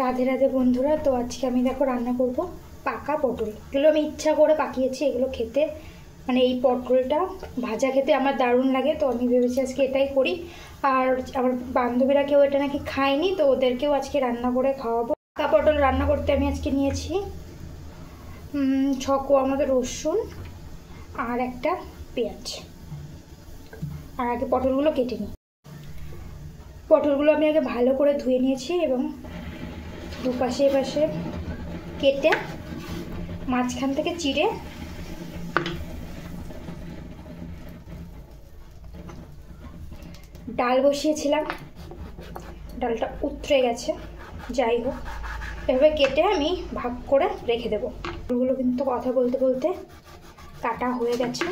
রাধে রাধে বন্ধুরা। তো আজকে আমি দেখো রান্না করব পাকা পটল। এগুলো আমি ইচ্ছা করে পাকিয়েছি, এগুলো খেতে মানে এই পটলটা ভাজা খেতে আমার দারুণ লাগে। তো আমি ভেবেছি আজকে এটাই করি। আর আমার বান্ধবীরা কেউ এটা নাকি খায়নি, তো ওদেরকেও আজকে রান্না করে খাওয়াবো। পাকা পটল রান্না করতে আমি আজকে নিয়েছি 6 কোয়া মতো রসুন আর একটা পেঁয়াজ। আর আগে পটলগুলো কেটে নিই। পটলগুলো আমি আগে ভালো করে ধুয়ে নিয়েছি এবং দুপাশে এপাশে কেটে মাঝখান থেকে চিড়ে ডাল বসিয়েছিলাম, ডালটা উতরে গেছে। যাই হোক, এভাবে কেটে আমি ভাগ করে রেখে দেবো। পটলগুলো কিন্তু কথা বলতে বলতে কাটা হয়ে গেছে,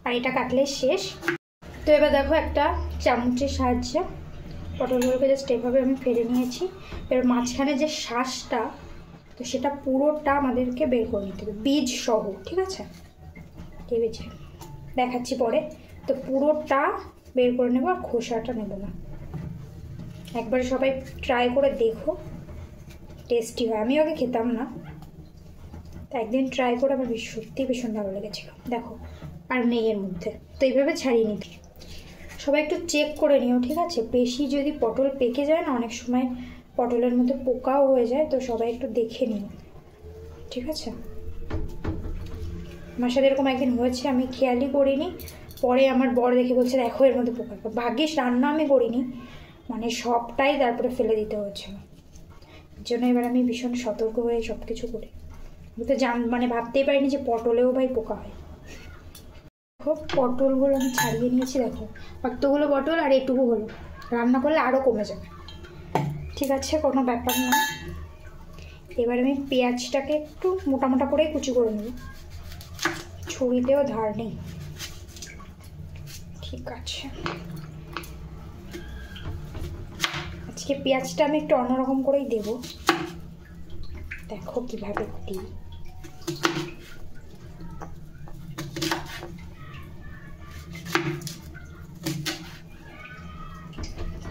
আর এটা কাটলে শেষ। তো এবার দেখো একটা চামচের সাহায্যে পটলগুলোকে জাস্ট এভাবে আমি ফেলে নিয়েছি। এবার মাঝখানে যে শ্বাসটা, তো সেটা পুরোটা আমাদেরকে বের করে নিতে হবে, বীজ সহ, ঠিক আছে? ঠিক আছে, দেখাচ্ছি পরে। তো পুরোটা বের করে নেবো, আর খোসাটা নেবো না। একবার সবাই ট্রাই করে দেখো, টেস্টি হয়। আমি আগে খেতাম না, তো একদিন ট্রাই করে আমার সত্যি ভীষণ ভালো লেগেছিলো। দেখো আর নেই এর মধ্যে। তো এইভাবে ছাড়িয়ে নিতে সবাই একটু চেক করে নিও, ঠিক আছে? বেশি যদি পটল পেকে যায় না, অনেক সময় পটলের মধ্যে পোকাও হয়ে যায়, তো সবাই একটু দেখে নিও, ঠিক আছে? আমার সাথে এরকম একদিন হয়েছে, আমি খেয়ালই করিনি। পরে আমার বর দেখে বলছে দেখো এর মধ্যে পোকা। ভাগ্যিস রান্না আমি করিনি, মানে সবটাই তারপরে ফেলে দিতে হয়েছিল। এর জন্য এবার আমি ভীষণ সতর্ক হয়ে সব কিছু করি। আমি তো মানে ভাবতেই পারিনি যে পটলেও ভাই পোকা হয়। দেখো পটলগুলো আমি ছাড়িয়ে নিয়েছি। দেখো কতগুলো পটল, আর এটুকু হলো। রান্না করলে আরও কমে যাবে, ঠিক আছে? কোনো ব্যাপার না। এবার আমি পেঁয়াজটাকে একটু মোটা মোটা করে কুচি করে নেব, ছুরিতেও ধার নেই, ঠিক আছে? আজকে পেঁয়াজটা আমি একটু অন্যরকম করেই দেব। দেখো কিভাবে দিই।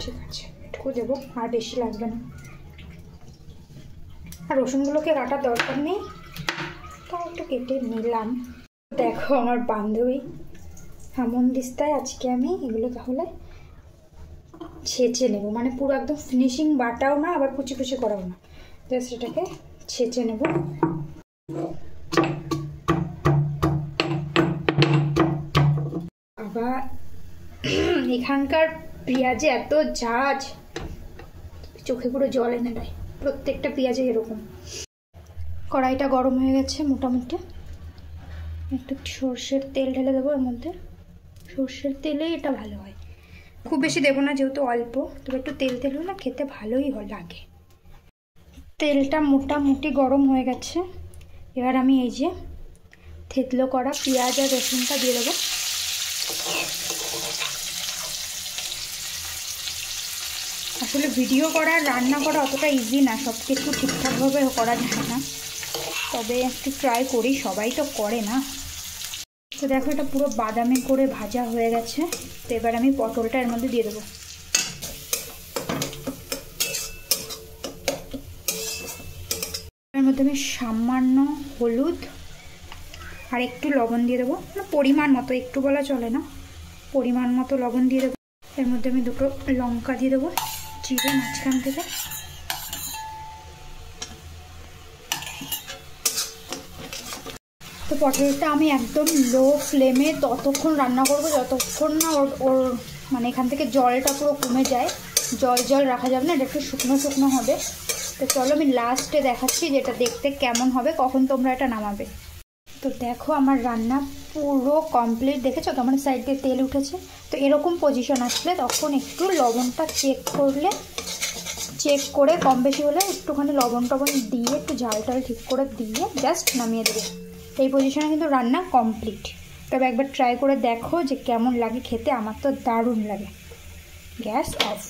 ঠিক আছে, এটুকু দেবো, আর বেশি লাগবে না। আর রসুনগুলোকে কাটার দরকার নেই, তাও একটু কেটে নিলাম। দেখো আমার বান্ধবী এমন দিস্তায় আজকে আমি এগুলো তাহলে ছেঁচে নেব, মানে পুরো একদম ফিনিশিং বাটাও না, আবার কুচি কুচি করাও না, জাস্ট এটাকে ছেঁচে নেব। আবার এখানকার পেঁয়াজে এত ঝাঁজ, চোখে পুরো জল এনে দেয়। প্রত্যেকটা পেঁয়াজে এরকম। কড়াইটা গরম হয়ে গেছে মোটামুটি। একটু সর্ষের তেল ঢেলে দেবো এর মধ্যে। সর্ষের তেলেই এটা ভালো হয়, খুব বেশি দেবো না যেহেতু অল্প। তবে একটু তেল তেল হলে খেতে ভালোই লাগে। তেলটা মোটামুটি গরম হয়ে গেছে। এবার আমি এই যে থেতলো করা পেঁয়াজ আর রসুনটা দিয়ে দেবো। আসলে ভিডিও করা, রান্না করা অতটা ইজি না, সব কিছু ঠিকঠাকভাবে করা যায় না, তবে একটু ট্রাই করি, সবাই তো করে না। তো দেখো এটা পুরো বাদামি করে ভাজা হয়ে গেছে। তো এবার আমি পটলটা এর মধ্যে দিয়ে দেবো। এর মধ্যে আমি সামান্য হলুদ আর একটু লবণ দিয়ে দেবো, পরিমাণ মতো, একটু বলা চলে না, পরিমাণ মতো লবণ দিয়ে দেবো। এর মধ্যে আমি 2টো লঙ্কা দিয়ে দেবো চিড়ে মাঝখান থেকে। তো পটলটা আমি একদম লো ফ্লেমে ততক্ষণ রান্না করবো যতক্ষণ না ওর মানে এখান থেকে জলটা পুরো কমে যায়। জল রাখা যাবে না, এটা একটু শুকনো শুকনো হবে। তো চলো আমি লাস্টে দেখাচ্ছি যেটা দেখতে কেমন হবে, কখন তোমরা এটা নামাবে। তো দেখো আমার রান্না পুরো কমপ্লিট। দেখেছো তো আমার সাইড দিয়ে তেল উঠেছে। তো এরকম পজিশন আসলে তখন একটু লবণটা চেক করে কম বেশি হলে একটুখানি লবণ টবণ দিয়ে একটু ঝালটাল ঠিক করে দিয়ে জাস্ট নামিয়ে দেবে। এই পজিশনে কিন্তু রান্না কমপ্লিট। তবে একবার ট্রাই করে দেখো যে কেমন লাগে খেতে। আমার তো দারুণ লাগে। Gas off.